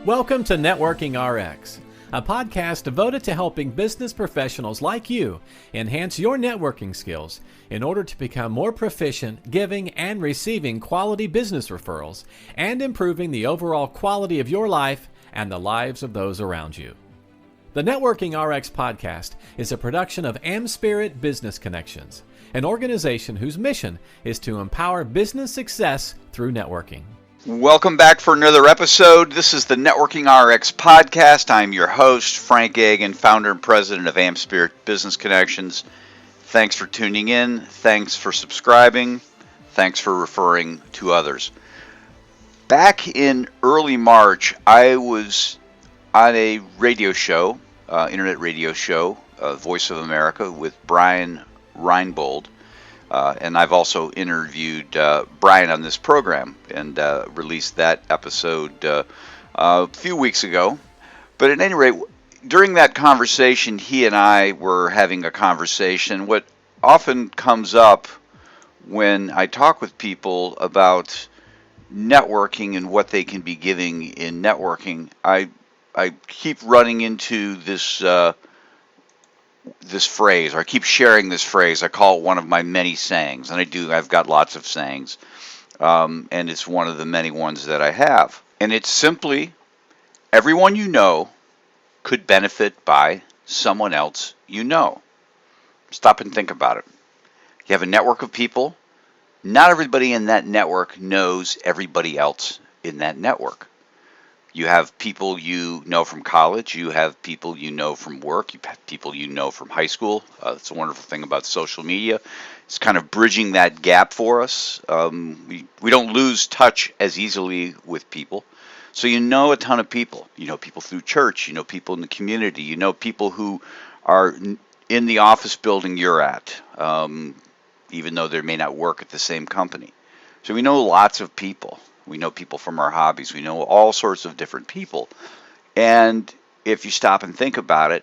Welcome to Networking RX, a podcast devoted to helping business professionals like you enhance your networking skills in order to become more proficient giving and receiving quality business referrals and improving the overall quality of your life and the lives of those around you. The Networking RX podcast is a production of AmSpirit Business Connections, an organization whose mission is to empower business success through networking. Welcome back for another episode. This is the Networking RX podcast. I'm your host, Frank Agin, founder and president of AmSpirit Business Connections. Thanks for tuning in. Thanks for subscribing. Thanks for referring to others. Back in early March, I was on a radio show, internet radio show, Voice of America, with Brian Reinbold. And I've also interviewed Brian on this program and released that episode a few weeks ago. But at any rate, during that conversation, he and I were having a conversation. What often comes up when I talk with people about networking and what they can be giving in networking, I keep running into this phrase, or I keep sharing this phrase. I call it one of my many sayings, and I've got lots of sayings, and it's one of the many ones that I have. And it's simply, everyone you know could benefit by someone else you know. Stop and think about it. You have a network of people. Not everybody in that network knows everybody else in that network. You have people you know from college. You have people you know from work. You have people you know from high school. It's a wonderful thing about social media. It's kind of bridging that gap for us. We don't lose touch as easily with people. So you know a ton of people. You know people through church. You know people in the community. You know people who are in the office building you're at, even though they may not work at the same company. So we know lots of people. We know people from our hobbies. We know all sorts of different people. And if you stop and think about it,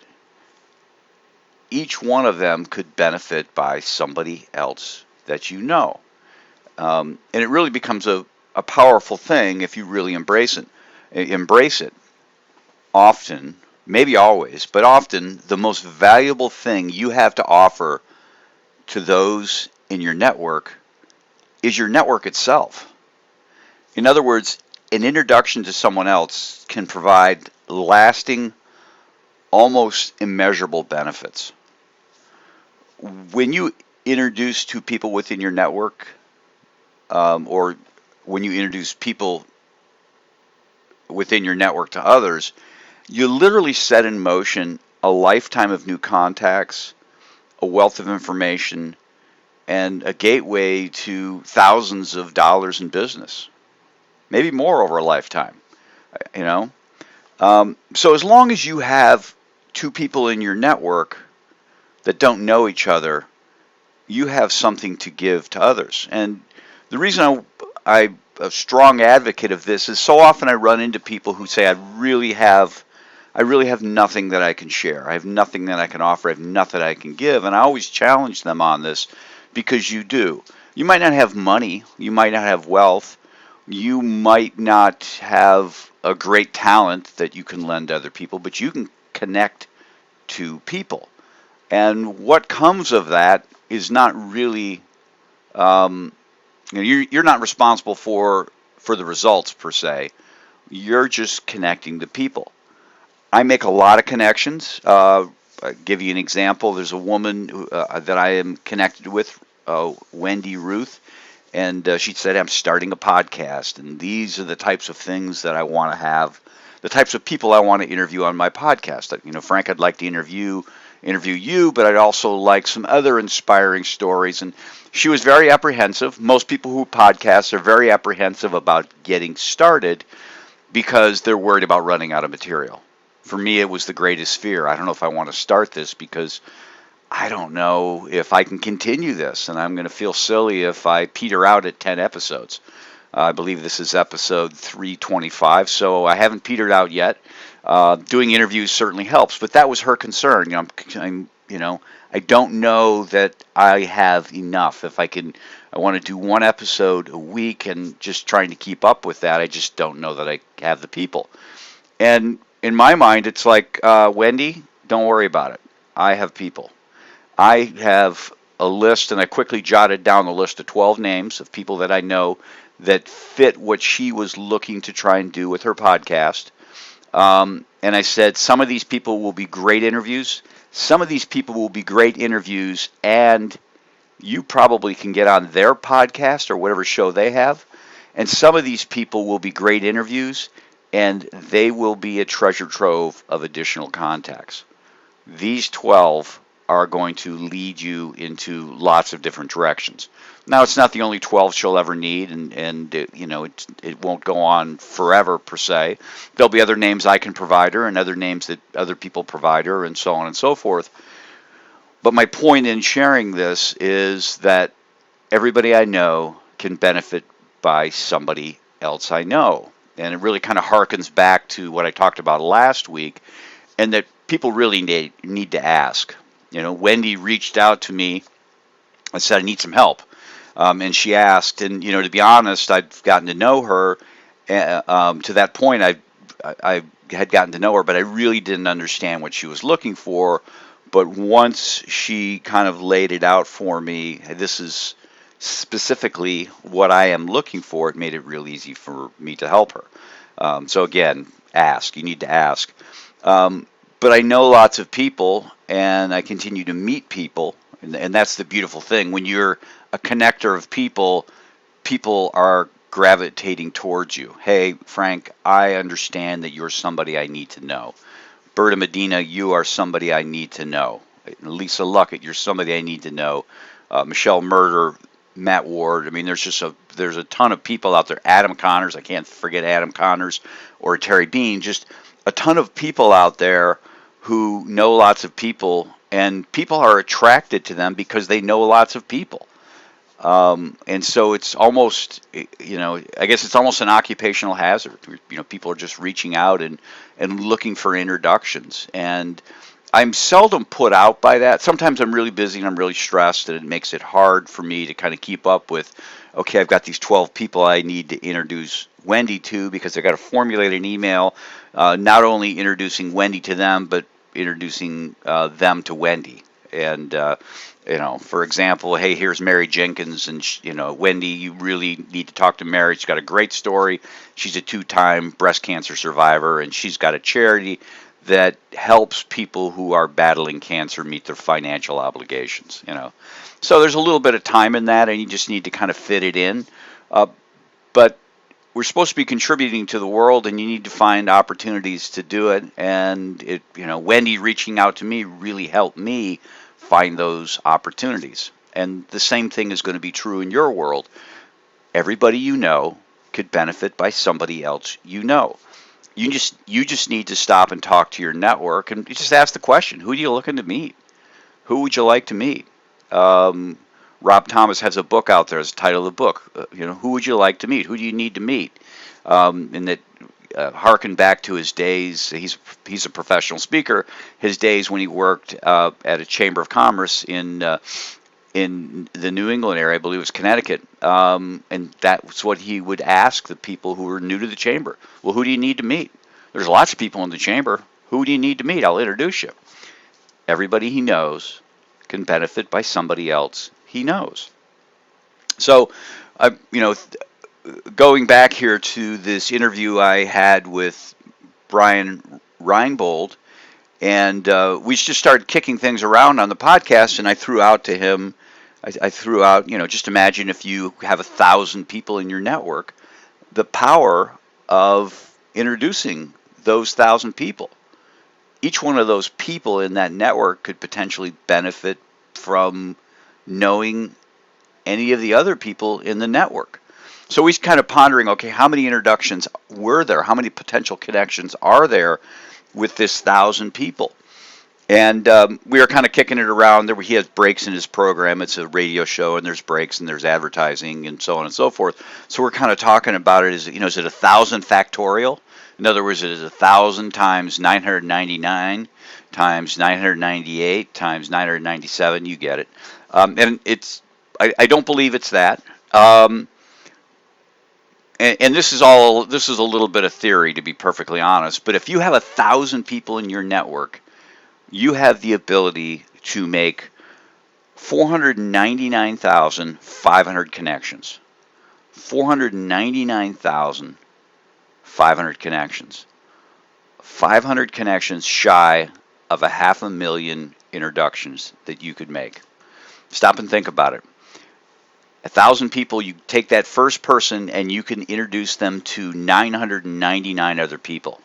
each one of them could benefit by somebody else that you know. And it really becomes a powerful thing if you really embrace it. Often, maybe always, but often the most valuable thing you have to offer to those in your network is your network itself. In other words, an introduction to someone else can provide lasting, almost immeasurable benefits. When you introduce two people within your network, or when you introduce people within your network to others, you literally set in motion a lifetime of new contacts, a wealth of information, and a gateway to thousands of dollars in business. Maybe more over a lifetime, So as long as you have two people in your network that don't know each other, you have something to give to others. And the reason I'm a strong advocate of this is so often I run into people who say, I really have nothing that I can share. I have nothing that I can offer. I have nothing I can give. And I always challenge them on this, because you do. You might not have money. You might not have wealth. You might not have a great talent that you can lend to other people, but you can connect to people. And what comes of that is not really, you're not responsible for the results per se. You're just connecting to people. I make a lot of connections. I'll give you an example. There's a woman that I am connected with, Wendy Ruth. And she said, I'm starting a podcast, and these are the types of things that I want to have, the types of people I want to interview on my podcast. Frank, I'd like to interview you, but I'd also like some other inspiring stories. And she was very apprehensive. Most people who podcast are very apprehensive about getting started because they're worried about running out of material. For me, it was the greatest fear. I don't know if I want to start this because I don't know if I can continue this, and I'm going to feel silly if I peter out at 10 episodes. I believe this is episode 325, so I haven't petered out yet. Doing interviews certainly helps, but that was her concern. I don't know that I have enough. I want to do one episode a week, and just trying to keep up with that, I just don't know that I have the people. And in my mind, it's like, Wendy, don't worry about it. I have people. I have a list, and I quickly jotted down the list of 12 names of people that I know that fit what she was looking to try and do with her podcast. And I said, some of these people will be great interviews. Some of these people will be great interviews, and you probably can get on their podcast or whatever show they have. And some of these people will be great interviews, and they will be a treasure trove of additional contacts. These 12 are going to lead you into lots of different directions. Now, it's not the only 12 she'll ever need, and it won't go on forever per se. There'll be other names I can provide her, and other names that other people provide her, and so on and so forth. But my point in sharing this is that everybody I know can benefit by somebody else I know. And it really kind of harkens back to what I talked about last week, and that people really need to ask. Wendy reached out to me and said, I need some help. And she asked, and to be honest, I've gotten to know her. To that point, I had gotten to know her, but I really didn't understand what she was looking for. But once she kind of laid it out for me, this is specifically what I am looking for, it made it real easy for me to help her. So again, ask. You need to ask. But I know lots of people, and I continue to meet people, and that's the beautiful thing. When you're a connector of people, people are gravitating towards you. Hey, Frank, I understand that you're somebody I need to know. Berta Medina, you are somebody I need to know. Lisa Luckett, you're somebody I need to know. Michelle Murder, Matt Ward. I mean, there's a ton of people out there. Adam Connors, I can't forget Adam Connors, or Terry Bean. Just a ton of people out there who know lots of people, and people are attracted to them because they know lots of people. And so it's almost, I guess it's almost an occupational hazard. People are just reaching out and looking for introductions. And I'm seldom put out by that. Sometimes I'm really busy and I'm really stressed, and it makes it hard for me to kind of keep up with, okay, I've got these 12 people I need to introduce Wendy to, because I've got to formulate an email, not only introducing Wendy to them, but introducing them to Wendy. And, for example, hey, here's Mary Jenkins, and, Wendy, you really need to talk to Mary. She's got a great story. She's a 2-time breast cancer survivor, and she's got a charity that helps people who are battling cancer meet their financial obligations, So there's a little bit of time in that, and you just need to kind of fit it in. But we're supposed to be contributing to the world, and you need to find opportunities to do it. And Wendy reaching out to me really helped me find those opportunities. And the same thing is going to be true in your world. Everybody you know could benefit by somebody else you know. You just need to stop and talk to your network, and just ask the question: who are you looking to meet? Who would you like to meet? Rob Thomas has a book out there. It's the title of the book. Who would you like to meet? Who do you need to meet? And that harken back to his days. He's a professional speaker. His days when he worked at a chamber of commerce in the New England area, I believe it was Connecticut, and that's what he would ask the people who were new to the chamber. Well, who do you need to meet? There's lots of people in the chamber. Who do you need to meet? I'll introduce you. Everybody he knows can benefit by somebody else he knows. So, going back here to this interview I had with Brian Reinbold, and we just started kicking things around on the podcast, and I threw out to him, just imagine if you have 1,000 people in your network, the power of introducing those 1,000 people. Each one of those people in that network could potentially benefit from knowing any of the other people in the network. So he's kind of pondering, okay, how many introductions were there? How many potential connections are there with this 1,000 people? And we were kind of kicking it around. He has breaks in his program. It's a radio show, and there's breaks, and there's advertising, and so on and so forth. So we're kind of talking about it as, is it 1,000 factorial? In other words, it is 1,000 times 999 times 998 times 997. You get it. And I don't believe it's that. and this is a little bit of theory, to be perfectly honest, but if you have 1,000 people in your network, you have the ability to make 499,500 connections. 499,500 connections. 500 connections shy of 500,000 introductions that you could make. Stop and think about it. 1,000 people, you take that first person and you can introduce them to 999 other people.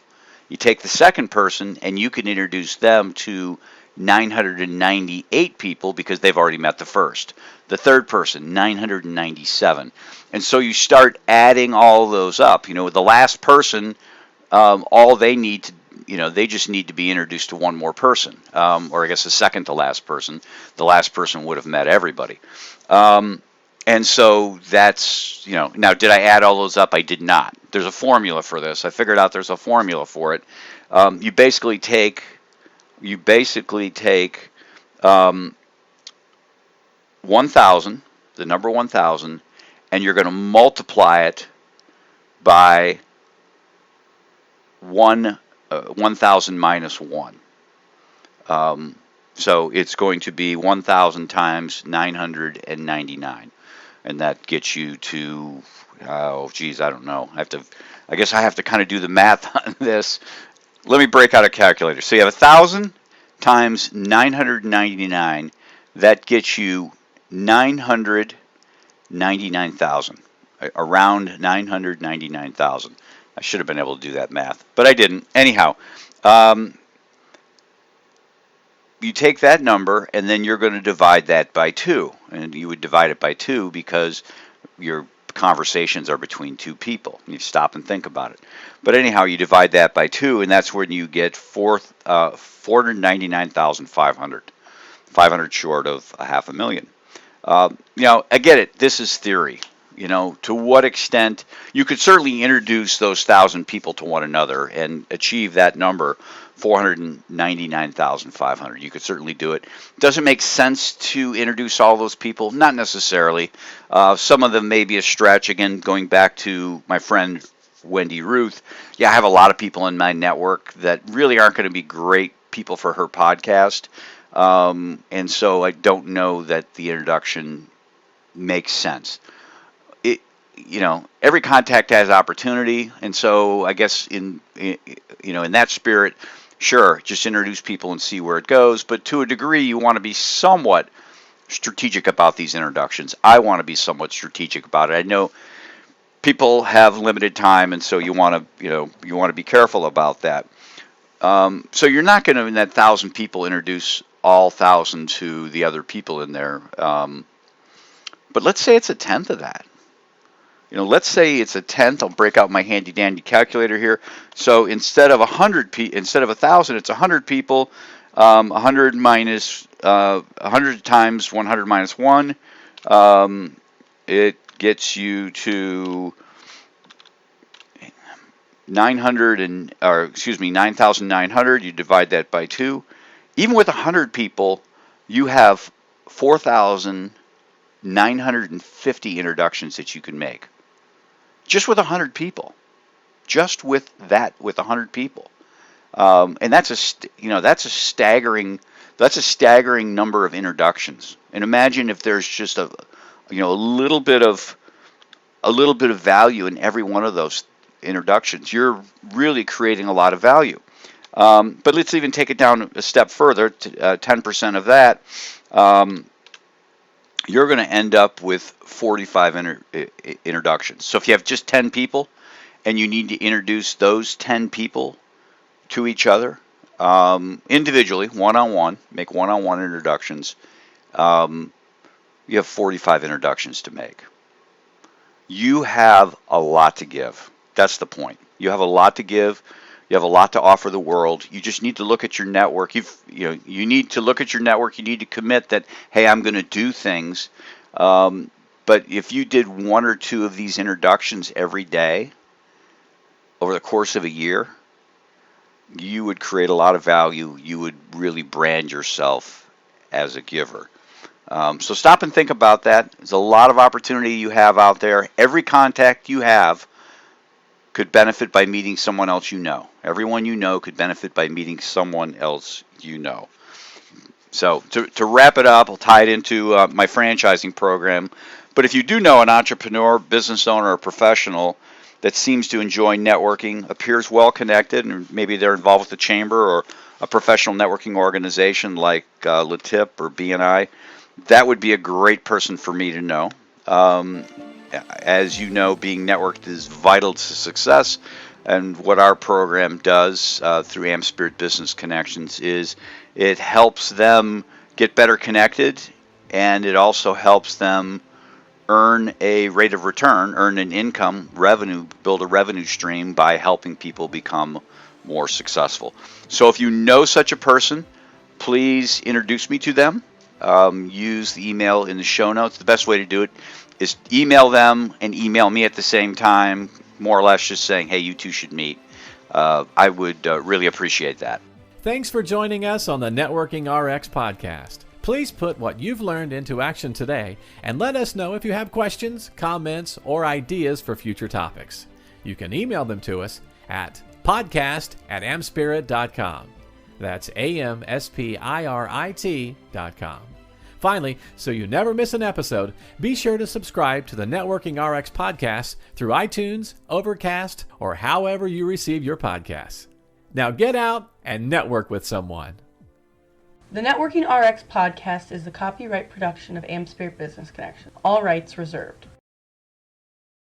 You take the second person and you can introduce them to 998 people because they've already met the first. The third person, 997. And so you start adding all those up. The last person, all they need to, they just need to be introduced to one more person, or I guess the second to last person. The last person would have met everybody. And so that's, now did I add all those up? I did not. There's a formula for this. I figured out there's a formula for it. You basically take 1,000, the number 1,000, and you're going to multiply it by 1,000 minus 1. So it's going to be 1,000 times 999. And that gets you to, I don't know. I guess I have to kind of do the math on this. Let me break out a calculator. So you have 1,000 times 999. That gets you 999,000. Around 999,000. I should have been able to do that math, but I didn't. Anyhow, you take that number and then you're going to divide that by 2. And you would divide it by 2 because your conversations are between two people. You stop and think about it. But anyhow, you divide that by 2, and that's when you get 499,500. 500 short of 500,000. I get it. This is theory. To what extent you could certainly introduce those 1,000 people to one another and achieve that number, 499,500. You could certainly do it. Does it make sense to introduce all those people? Not necessarily. Some of them may be a stretch. Again, going back to my friend Wendy Ruth, I have a lot of people in my network that really aren't going to be great people for her podcast. And so I don't know that the introduction makes sense. Every contact has opportunity, and so I guess in that spirit, sure, just introduce people and see where it goes. But to a degree, you want to be somewhat strategic about these introductions. I want to be somewhat strategic about it. I know people have limited time, and so you want to be careful about that. So you're not going to, in that 1,000 people, introduce all 1,000 to the other people in there. But let's say it's a tenth of that. Let's say it's a tenth. I'll break out my handy dandy calculator here. So instead of 1,000, it's 100 people. 100 minus 100 times 100 minus 1. It gets you to 9,900. You divide that by 2. Even with 100 people, you have 4,950 introductions that you can make. Just with 100 people. Just with 100 people. And that's a staggering number of introductions. And imagine if there's just a little bit of value in every one of those introductions. You're really creating a lot of value. But let's even take it down a step further, to 10% of that. You're going to end up with 45 introductions. So if you have just 10 people and you need to introduce those 10 people to each other individually, one-on-one, make one-on-one introductions, you have 45 introductions to make. You have a lot to give. That's the point. You have a lot to give. You have a lot to offer the world. You just need to look at your network. You need to look at your network. You need to commit that, hey, I'm going to do things. But if you did 1 or 2 of these introductions every day over the course of a year, you would create a lot of value. You would really brand yourself as a giver. So stop and think about that. There's a lot of opportunity you have out there. Every contact you have could benefit by meeting someone else you know. Everyone you know could benefit by meeting someone else you know. So to wrap it up, I'll tie it into my franchising program. But if you do know an entrepreneur, business owner, or professional that seems to enjoy networking, appears well connected, and maybe they're involved with the chamber or a professional networking organization like LaTip or BNI, that would be a great person for me to know. As you know, being networked is vital to success. And what our program does through AmSpirit Business Connections is it helps them get better connected, and it also helps them earn a rate of return, earn an income, revenue, build a revenue stream by helping people become more successful. So if you know such a person, please introduce me to them. Use the email in the show notes. The best way to do it is email them and email me at the same time, more or less just saying, hey, you two should meet. I would really appreciate that. Thanks for joining us on the Networking RX podcast. Please put what you've learned into action today and let us know if you have questions, comments, or ideas for future topics. You can email them to us at podcast@amspirit.com. That's AmSpirit.com. Finally, so you never miss an episode, be sure to subscribe to the Networking RX podcast through iTunes, Overcast, or however you receive your podcasts. Now get out and network with someone. The Networking RX podcast is the copyright production of AmSpirit Business Connection. All rights reserved.